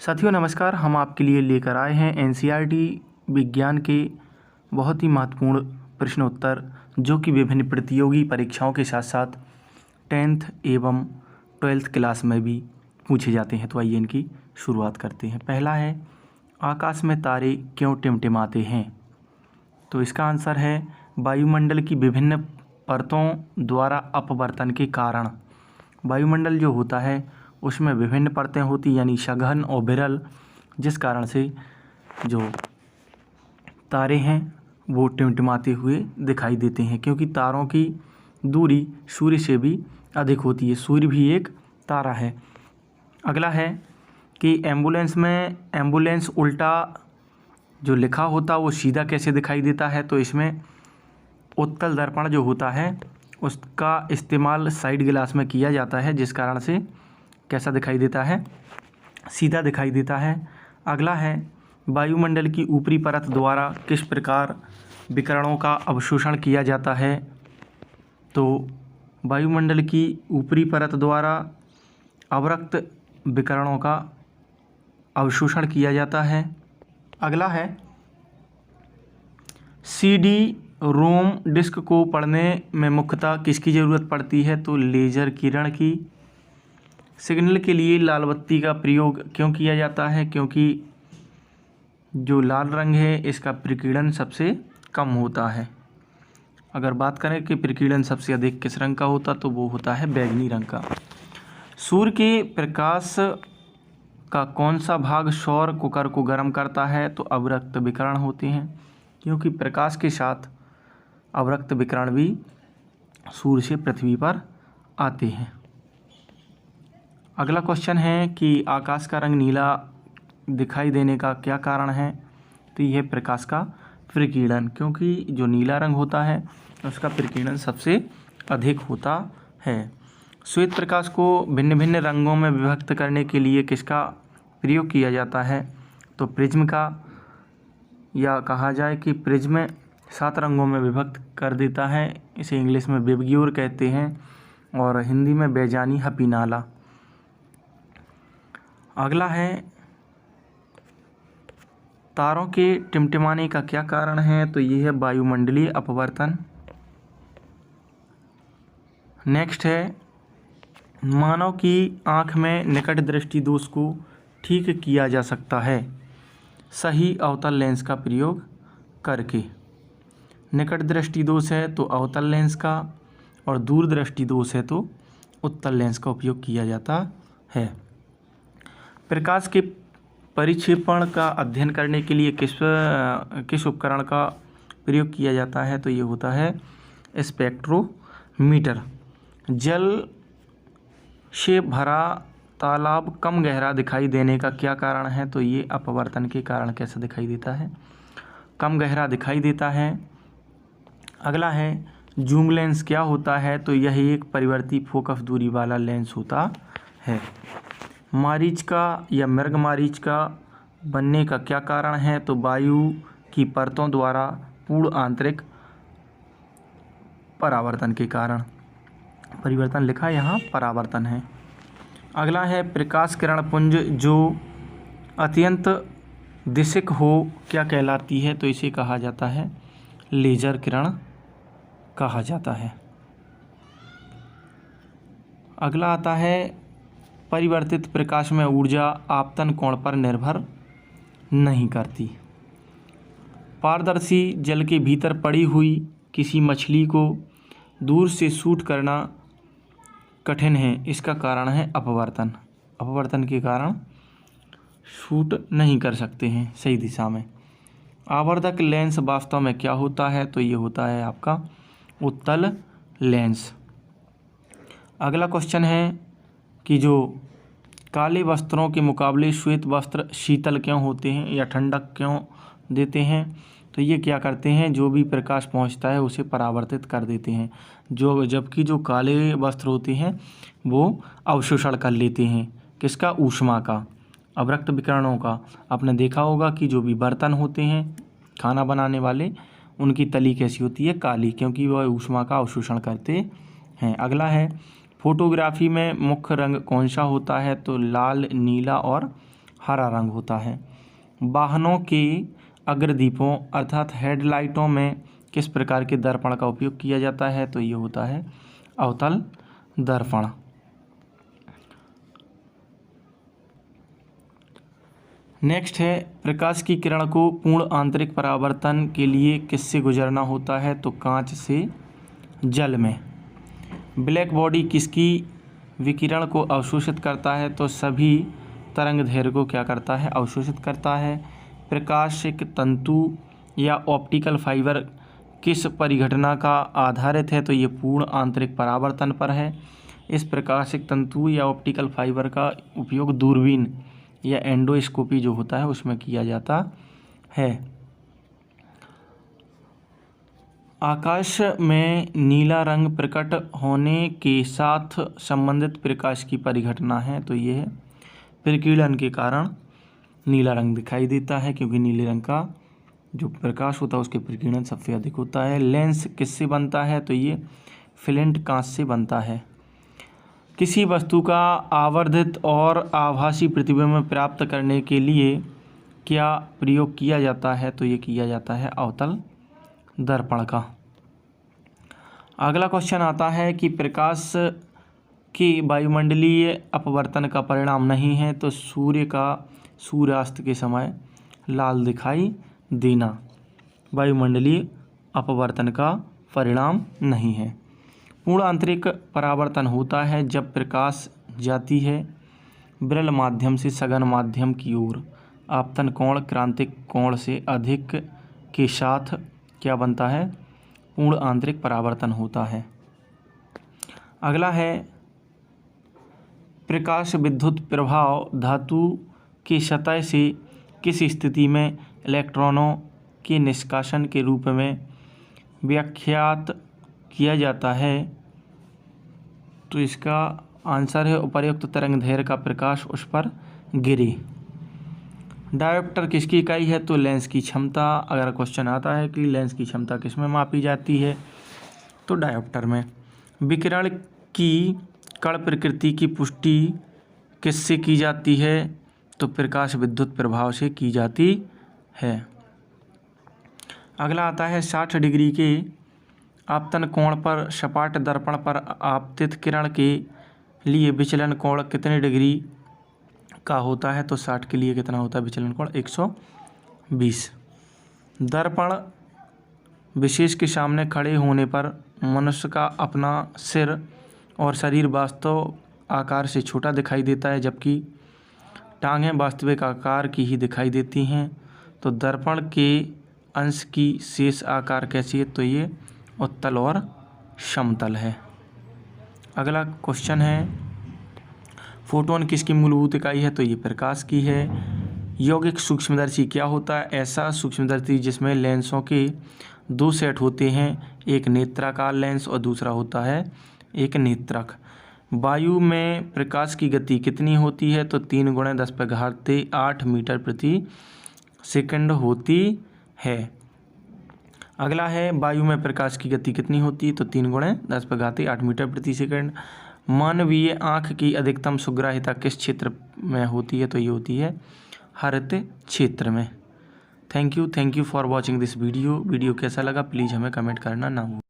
साथियों नमस्कार। हम आपके लिए लेकर आए हैं एनसीईआरटी विज्ञान के बहुत ही महत्वपूर्ण प्रश्नोत्तर, जो कि विभिन्न प्रतियोगी परीक्षाओं के साथ साथ 10th एवं 12th क्लास में भी पूछे जाते हैं। तो आइए इनकी शुरुआत करते हैं। पहला है, आकाश में तारे क्यों टिमटिमाते हैं? तो इसका आंसर है वायुमंडल की विभिन्न परतों द्वारा अपवर्तन के कारण। वायुमंडल जो होता है उसमें विभिन्न परतें होती, यानी सघन और विरल, जिस कारण से जो तारे हैं वो टिमटिमाते हुए दिखाई देते हैं, क्योंकि तारों की दूरी सूर्य से भी अधिक होती है। सूर्य भी एक तारा है। अगला है कि एम्बुलेंस में एम्बुलेंस उल्टा जो लिखा होता वो सीधा कैसे दिखाई देता है? तो इसमें उत्तल दर्पण जो होता है उसका इस्तेमाल साइड ग्लास में किया जाता है, जिस कारण से कैसा दिखाई देता है? सीधा दिखाई देता है। अगला है, वायुमंडल की ऊपरी परत द्वारा किस प्रकार विकिरणों का अवशोषण किया जाता है? तो वायुमंडल की ऊपरी परत द्वारा अवरक्त विकिरणों का अवशोषण किया जाता है। अगला है, सीडी रोम डिस्क को पढ़ने में मुख्यतः किसकी ज़रूरत पड़ती है? तो लेज़र किरण की। सिग्नल के लिए लाल बत्ती का प्रयोग क्यों किया जाता है? क्योंकि जो लाल रंग है इसका प्रकीर्णन सबसे कम होता है। अगर बात करें कि प्रकीर्णन सबसे अधिक किस रंग का होता, तो वो होता है बैंगनी रंग का। सूर्य के प्रकाश का कौन सा भाग सौर कुकर को गर्म करता है? तो अवरक्त विकिरण होते हैं, क्योंकि प्रकाश के साथ अवरक्त विकिरण भी सूर्य से पृथ्वी पर आते हैं। अगला क्वेश्चन है कि आकाश का रंग नीला दिखाई देने का क्या कारण है? तो यह प्रकाश का प्रकीर्णन, क्योंकि जो नीला रंग होता है उसका प्रकीर्णन सबसे अधिक होता है। श्वेत प्रकाश को भिन्न भिन्न रंगों में विभक्त करने के लिए किसका प्रयोग किया जाता है? तो प्रिज्म का, या कहा जाए कि प्रिज्म 7 रंगों में विभक्त कर देता है। इसे इंग्लिश में विबग्योर कहते हैं और हिंदी में बैजानी हपीनाला। अगला है, तारों के टिमटिमाने का क्या कारण है? तो ये है वायुमंडलीय अपवर्तन। नेक्स्ट है, मानव की आँख में निकट दृष्टि दोष को ठीक किया जा सकता है सही अवतल लेंस का प्रयोग करके। निकट दृष्टि दोष है तो अवतल लेंस का, और दूर दृष्टि दोष है तो उत्तल लेंस का उपयोग किया जाता है। प्रकाश के परिक्षेपण का अध्ययन करने के लिए किस उपकरण का प्रयोग किया जाता है? तो ये होता है स्पेक्ट्रोमीटर। जल से भरा तालाब कम गहरा दिखाई देने का क्या कारण है? तो ये अपवर्तन के कारण कैसा दिखाई देता है? कम गहरा दिखाई देता है। अगला है, जूम लेंस क्या होता है? तो यह एक परिवर्ती फोकस दूरी वाला लेंस होता है। मारीचिका या मृग मारीचिका बनने का क्या कारण है? तो वायु की परतों द्वारा पूर्ण आंतरिक परावर्तन के कारण। परिवर्तन लिखा, यहाँ परावर्तन है। अगला है, प्रकाश किरण पुंज जो अत्यंत दिशिक हो क्या कहलाती है? तो इसे कहा जाता है लेजर किरण कहा जाता है। अगला आता है, परिवर्तित प्रकाश में ऊर्जा आपतन कोण पर निर्भर नहीं करती। पारदर्शी जल के भीतर पड़ी हुई किसी मछली को दूर से शूट करना कठिन है, इसका कारण है अपवर्तन। अपवर्तन के कारण शूट नहीं कर सकते हैं सही दिशा में। आवर्धक लेंस वास्तव में क्या होता है? तो ये होता है आपका उत्तल लेंस। अगला क्वेश्चन है कि जो काले वस्त्रों के मुकाबले श्वेत वस्त्र शीतल क्यों होते हैं या ठंडक क्यों देते हैं? तो ये क्या करते हैं, जो भी प्रकाश पहुंचता है उसे परावर्तित कर देते हैं, जबकि जो काले वस्त्र होते हैं वो अवशोषण कर लेते हैं। किसका? ऊष्मा का, अवरक्त विकिरणों का। आपने देखा होगा कि जो भी बर्तन होते हैं खाना बनाने वाले, उनकी तली कैसी होती है? काली, क्योंकि वह ऊष्मा का अवशोषण करते हैं। अगला है, फोटोग्राफी में मुख्य रंग कौन सा होता है? तो लाल, नीला और हरा रंग होता है। वाहनों के अग्रदीपों अर्थात हेडलाइटों में किस प्रकार के दर्पण का उपयोग किया जाता है? तो ये होता है अवतल दर्पण। नेक्स्ट है प्रकाश की किरण को पूर्ण आंतरिक परावर्तन के लिए किससे गुजरना होता है? तो कांच से जल में। ब्लैक बॉडी किसकी विकिरण को अवशोषित करता है? तो सभी तरंग दैर्घ्य को क्या करता है? अवशोषित करता है। प्रकाशिक तंतु या ऑप्टिकल फाइबर किस परिघटना का आधारित है? तो ये पूर्ण आंतरिक परावर्तन पर है। इस प्रकाशिक तंतु या ऑप्टिकल फाइबर का उपयोग दूरबीन या एंडोस्कोपी जो होता है उसमें किया जाता है। आकाश में नीला रंग प्रकट होने के साथ संबंधित प्रकाश की परिघटना है। तो ये है प्रकीर्णन के कारण नीला रंग दिखाई देता है, क्योंकि नीले रंग का जो प्रकाश होता है उसके प्रकीर्णन सबसे अधिक होता है। लेंस किससे बनता है? तो ये फ्लिंट कांच से बनता है। किसी वस्तु का आवर्धित और आभासी प्रतिबिंब प्राप्त करने के लिए क्या प्रयोग किया जाता है? तो ये किया जाता है अवतल दर्पण का। अगला क्वेश्चन आता है कि प्रकाश के वायुमंडलीय अपवर्तन का परिणाम नहीं है। तो सूर्य का सूर्यास्त के समय लाल दिखाई देना वायुमंडलीय अपवर्तन का परिणाम नहीं है। पूर्ण आंतरिक परावर्तन होता है जब प्रकाश जाती है विरल माध्यम से सघन माध्यम की ओर। आपतन कोण क्रांतिक कोण से अधिक के साथ क्या बनता है? पूर्ण आंतरिक परावर्तन होता है। अगला है प्रकाश विद्युत प्रभाव धातु की सतह से किस स्थिति में इलेक्ट्रॉनों के निष्कासन के रूप में व्याख्यात किया जाता है? तो इसका आंसर है उपर्युक्त तरंग दैर्घ्य का प्रकाश उस पर गिरे। डायोप्टर किसकी इकाई है? तो लेंस की क्षमता। अगर क्वेश्चन आता है कि लेंस की क्षमता किस में मापी जाती है? तो डायोप्टर में। विकिरण की कण प्रकृति की पुष्टि किससे की जाती है? तो प्रकाश विद्युत प्रभाव से की जाती है। अगला आता है 60 डिग्री के आपतन कोण पर सपाट दर्पण पर आपतित किरण के लिए विचलन कोण कितने डिग्री का होता है? तो 60 के लिए कितना होता है विचलन कोण? 120। दर्पण विशेष के सामने खड़े होने पर मनुष्य का अपना सिर और शरीर वास्तव आकार से छोटा दिखाई देता है, जबकि टांगें वास्तविक आकार की ही दिखाई देती हैं। तो दर्पण के अंश की शेष आकार कैसी है? तो ये उत्तल और समतल है। अगला क्वेश्चन है फोटोन किसकी मूलभूत इकाई है? तो ये प्रकाश की है। यौगिक सूक्ष्मदर्शी क्या होता है? ऐसा सूक्ष्मदर्शी जिसमें लेंसों के 2 सेट होते हैं, एक नेत्राकार लेंस और दूसरा होता है एक नेत्रक। वायु में प्रकाश की गति कितनी होती है? तो 3 × 10⁸ मीटर प्रति सेकंड होती है। अगला है वायु में प्रकाश की गति कितनी होती है? तो 3 × 10⁸ मीटर प्रति सेकंड। मानवीय आँख की अधिकतम सुग्राह्यता किस क्षेत्र में होती है? तो ये होती है हरित क्षेत्र में। Thank you for watching this video. Video कैसा लगा प्लीज़ हमें कमेंट करना ना भूलें।